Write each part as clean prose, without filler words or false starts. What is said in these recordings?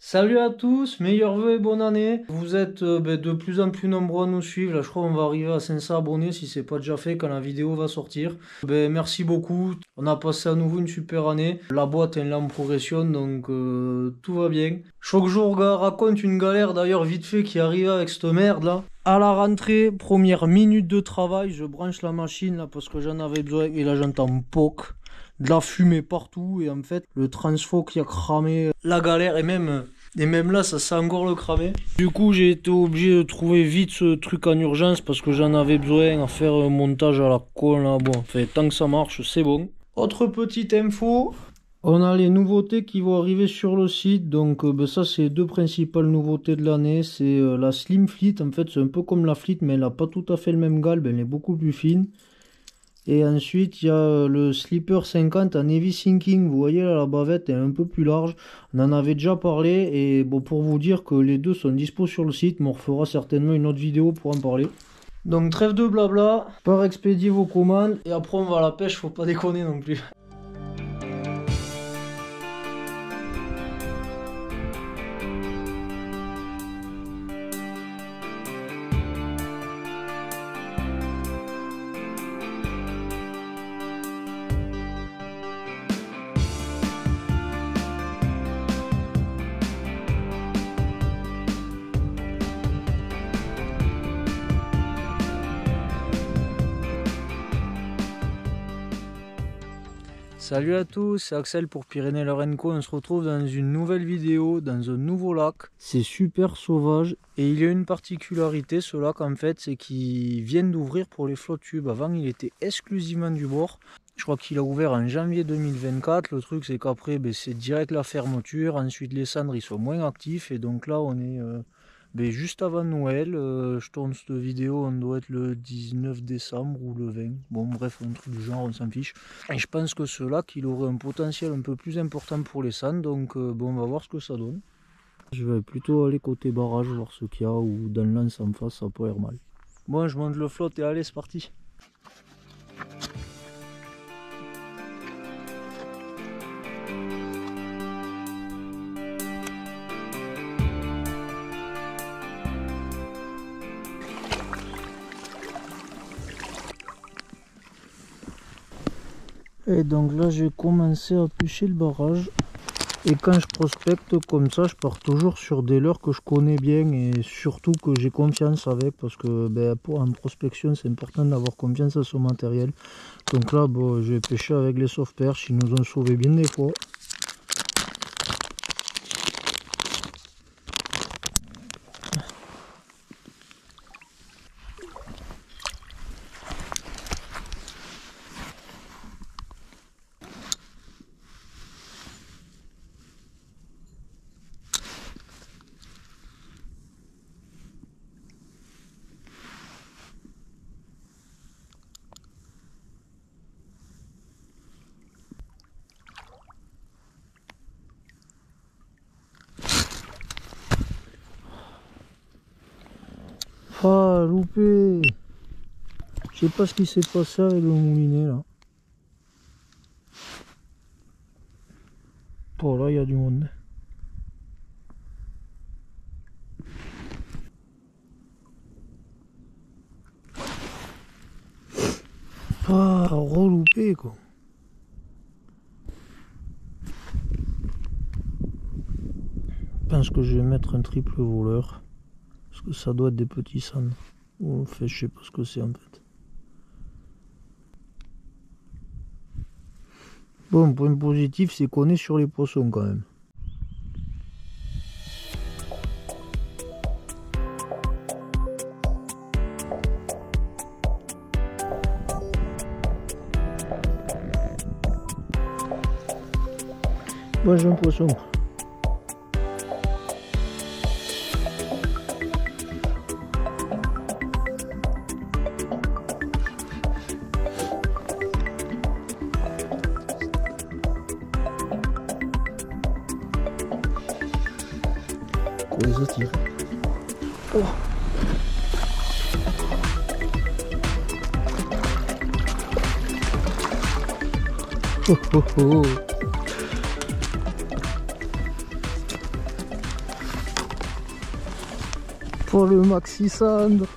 Salut à tous, meilleurs vœux et bonne année. Vous êtes de plus en plus nombreux à nous suivre. Là, je crois qu'on va arriver à 500 abonnés si c'est pas déjà fait quand la vidéo va sortir. Merci beaucoup. On a passé à nouveau une super année. La boîte est là en progression, donc tout va bien. Chaque jour, gars, raconte une galère d'ailleurs vite fait qui arrive avec cette merde là. À la rentrée, première minute de travail, je branche la machine là parce que j'en avais besoin et là j'entends POC. De la fumée partout et en fait le transfo qui a cramé la galère et même là ça sent encore le cramer. Du coup j'ai été obligé de trouver vite ce truc en urgence parce que j'en avais besoin à faire un montage à la con là. Bon, fait tant que ça marche c'est bon. Autre petite info, on a les nouveautés qui vont arriver sur le site. Donc ça c'est les deux principales nouveautés de l'année. C'est la Slim Fleet, en fait c'est un peu comme la Fleet mais elle n'a pas tout à fait le même galbe, elle est beaucoup plus fine. Et ensuite, il y a le Slipper 50 en Heavy Sinking. Vous voyez là, la bavette est un peu plus large. On en avait déjà parlé. Et bon, pour vous dire que les deux sont dispo sur le site, mais on refera certainement une autre vidéo pour en parler. Donc trêve de blabla, par expédier vos commandes. Et après on va à la pêche, faut pas déconner non plus. Salut à tous, c'est Axel pour Pyrénées Lorenco. On se retrouve dans une nouvelle vidéo, dans un nouveau lac. C'est super sauvage et il y a une particularité, ce lac en fait, c'est qu'il vient d'ouvrir pour les flottes tubes. Avant il était exclusivement du bord. Je crois qu'il a ouvert en janvier 2024. Le truc c'est qu'après c'est direct la fermeture. Ensuite les cendres ils sont moins actifs et donc là on est juste avant Noël. Je tourne cette vidéo, on doit être le 19 décembre ou le 20. Bon bref, un truc du genre, on s'en fiche. Et je pense que ce lac, il aurait un potentiel un peu plus important pour les cendres. Donc bon, on va voir ce que ça donne. Je vais plutôt aller côté barrage, voir ce qu'il y a, ou dans l'anse en face, ça peut être mal. Bon, je monte le flotte et allez, c'est parti. Et donc là j'ai commencé à pêcher le barrage. Et quand je prospecte comme ça, je pars toujours sur des leurres que je connais bien et surtout que j'ai confiance avec, parce que pour en prospection c'est important d'avoir confiance à son matériel. Donc là bon, je vais pêcher avec les sauve perches, ils nous ont sauvé bien des fois. Ah, loupé! Je sais pas ce qui s'est passé avec le moulinet là. Oh là, il y a du monde. Ah, reloupé quoi. Je pense que je vais mettre un triple voleur. Parce que ça doit être des petits sands. Ou en fait, je sais pas ce que c'est en fait. Bon, point positif, c'est qu'on est sur les poissons quand même. Moi j'ai un poisson. Pour les attirer. Oh. Oh oh oh. Oh le maxi sandre.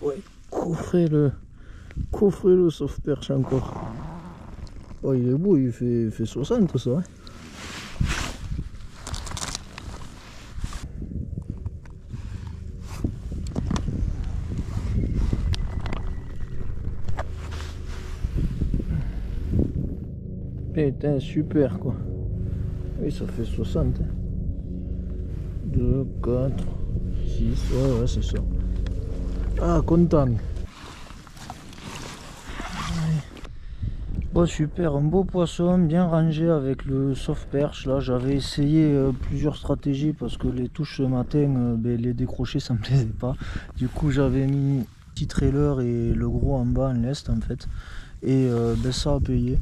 Ouais, coffrer le soft perche encore. Oh il est beau, il fait 60 ça. Hein. Putain, super quoi. Oui, ça fait 60. 2, 4, 6, ouais, c'est ça. Ah, content. Bon, super, un beau poisson, bien rangé avec le soft perche. Là, j'avais essayé plusieurs stratégies parce que les touches ce matin, les décrocher, ça me plaisait pas. Du coup, j'avais mis petit trailer et le gros en bas en lest en fait. Et ça a payé.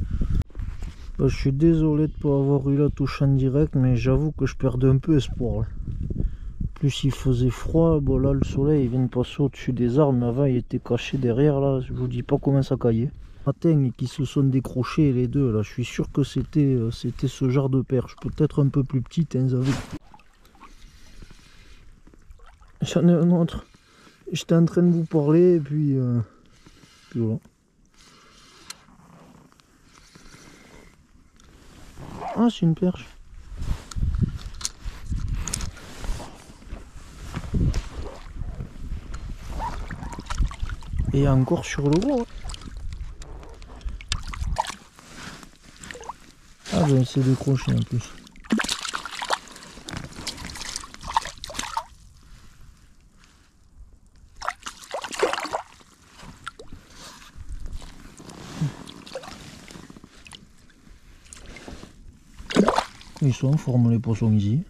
Bah, je suis désolé de ne pas avoir eu la touche en direct, mais j'avoue que je perdais un peu espoir. Là. Plus il faisait froid, bon là le soleil il vient de passer au-dessus des arbres, mais avant il était caché derrière là, je vous dis pas comment ça caillait. Matin qui se sont décrochés les deux là, je suis sûr que c'était ce genre de perche, peut-être un peu plus petite, hein, J'en ai un autre. J'étais en train de vous parler et puis voilà. Ah, c'est une perche. Et encore sur le gros. Ah ben c'est décroché en plus. Ils sont en forme les poissons ici.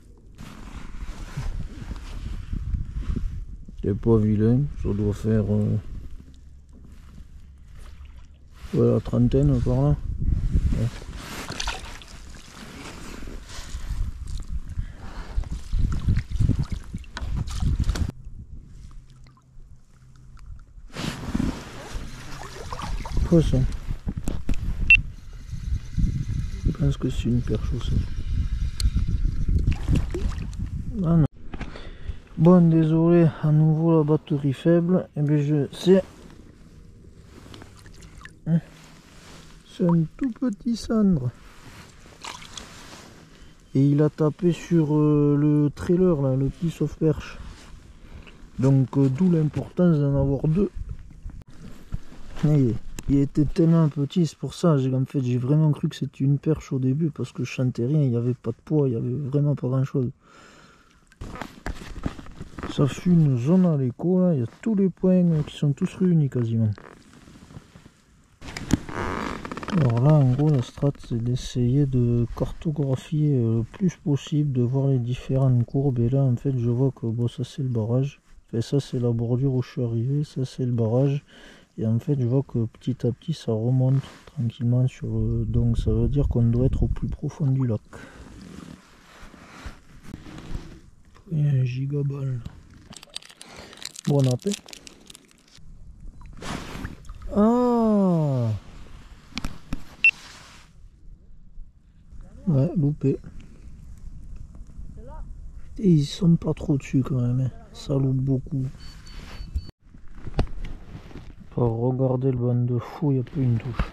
C'est pas vilain, ça doit faire la trentaine par là. Ouais. Quoi ça? Je pense que c'est une perche aussi. Ah non. Bon, désolé, à nouveau la batterie faible. Et bien je sais. C'est un tout petit cendre. Et il a tapé sur le trailer là, le petit soft perche. Donc d'où l'importance d'en avoir deux. Et il était tellement petit, c'est pour ça, en fait j'ai vraiment cru que c'était une perche au début parce que je chantais rien, il n'y avait pas de poids, il n'y avait vraiment pas grand chose. Ça fait une zone à l'écho là, il y a tous les points qui sont tous réunis quasiment. Alors là en gros la strat c'est d'essayer de cartographier le plus possible, de voir les différentes courbes et là en fait je vois que bon ça c'est le barrage, enfin, ça c'est la bordure où je suis arrivé, ça c'est le barrage. Et en fait je vois que petit à petit ça remonte tranquillement sur le... Donc ça veut dire qu'on doit être au plus profond du lac. Il y a un gigaball. Bon appétit. Ah ouais, loupé. Et ils sont pas trop dessus quand même, hein. Ça loupe beaucoup. Pour regarder le banc de fou, il n'y a plus une touche.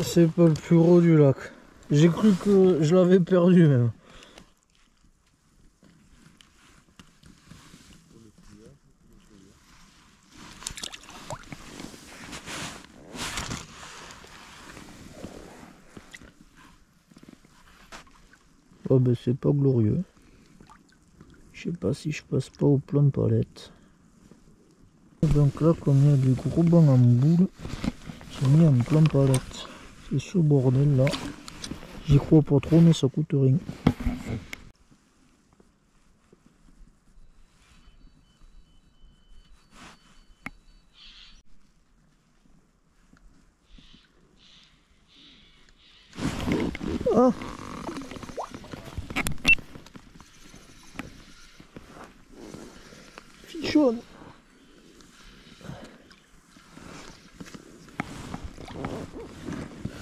C'est pas le plus gros du lac. J'ai cru que je l'avais perdu même. Oh ben c'est pas glorieux. Je sais pas si je passe pas au plan de palette. Donc là comme il y a du gros banc en boule, j'ai mis en plan palette. C'est ce bordel là. J'y crois pas trop mais ça coûte rien. là. Fichonne.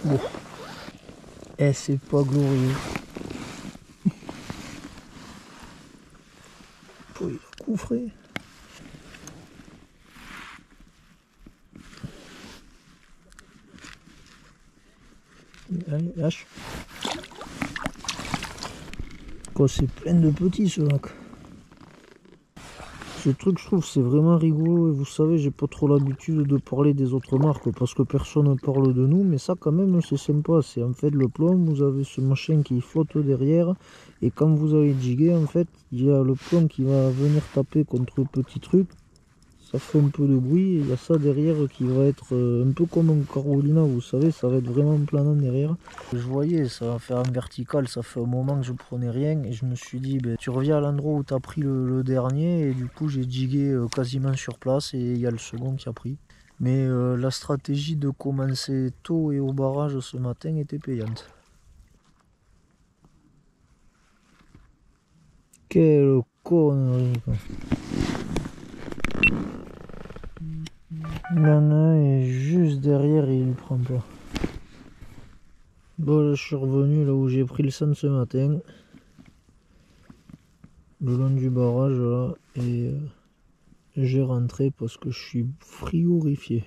Bon. Eh, c'est pas glorieux. Oh, il a couffré. Allez, lâche. Quoi, c'est plein de petits ce lac. Ce truc, je trouve, c'est vraiment rigolo. Et vous savez, j'ai pas trop l'habitude de parler des autres marques parce que personne ne parle de nous. Mais ça, quand même, c'est sympa. C'est en fait le plomb. Vous avez ce machin qui flotte derrière. Et quand vous allez jiguer, en fait, il y a le plomb qui va venir taper contre le petit truc. Ça fait un peu de bruit. Et il y a ça derrière qui va être un peu comme un Carolina. Vous savez, ça va être vraiment planant derrière. Je voyais, ça va faire un vertical. Ça fait un moment que je prenais rien. Et je me suis dit, ben, tu reviens à l'endroit où tu as pris le dernier. Et du coup, j'ai jigué quasiment sur place. Et il y a le second qui a pris. Mais la stratégie de commencer tôt et au barrage ce matin était payante. Quelle connerie, quoi. Il y en a un est juste derrière et il ne prend pas. Bon, là, je suis revenu là où j'ai pris le sang ce matin. Le long du barrage là. Et j'ai rentré parce que je suis frigorifié.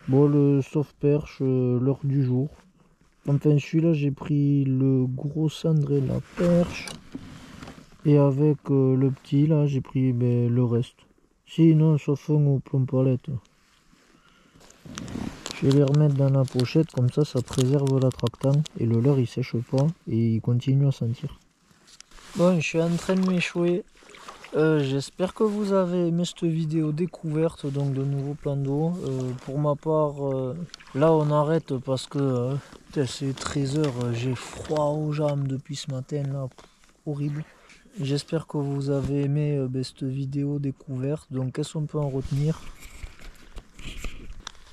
Bon, le sauve-perche, l'heure du jour. Enfin, celui-là, j'ai pris le gros cendré et la perche. Et avec le petit, là, j'ai pris le reste. Sinon, sauf un au plomb palette. Je vais les remettre dans la pochette, comme ça préserve l'attractant. Et le leurre, il sèche pas et il continue à sentir. Bon, je suis en train de m'échouer. J'espère que vous avez aimé cette vidéo découverte donc de nouveaux plans d'eau. Pour ma part, là on arrête parce que c'est 13 h, j'ai froid aux jambes depuis ce matin là, horrible. J'espère que vous avez aimé cette vidéo découverte. Donc qu'est-ce qu'on peut en retenir?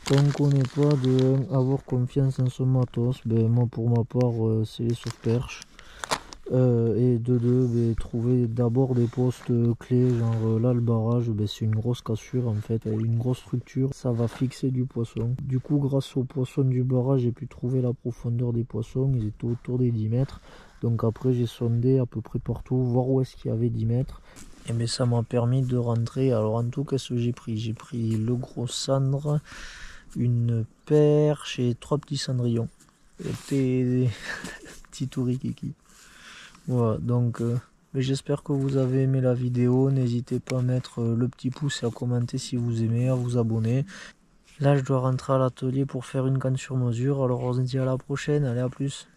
Qu'on ne connaît pas, de avoir confiance en son matos. Moi pour ma part c'est les sauve-perches. Et de deux, trouver d'abord des postes clés, genre là le barrage, c'est une grosse cassure en fait, avec une grosse structure, ça va fixer du poisson. Du coup grâce aux poissons du barrage, j'ai pu trouver la profondeur des poissons, ils étaient autour des 10 mètres. Donc après j'ai sondé à peu près partout, voir où est-ce qu'il y avait 10 mètres. Et ça m'a permis de rentrer. Alors en tout, qu'est-ce que j'ai pris? J'ai pris le gros cendre, une perche et 3 petits cendrillons. Des petits tourikiki. Voilà, donc j'espère que vous avez aimé la vidéo. N'hésitez pas à mettre le petit pouce et à commenter si vous aimez, à vous abonner. Là je dois rentrer à l'atelier pour faire une canne sur mesure. Alors on se dit à la prochaine, allez à plus.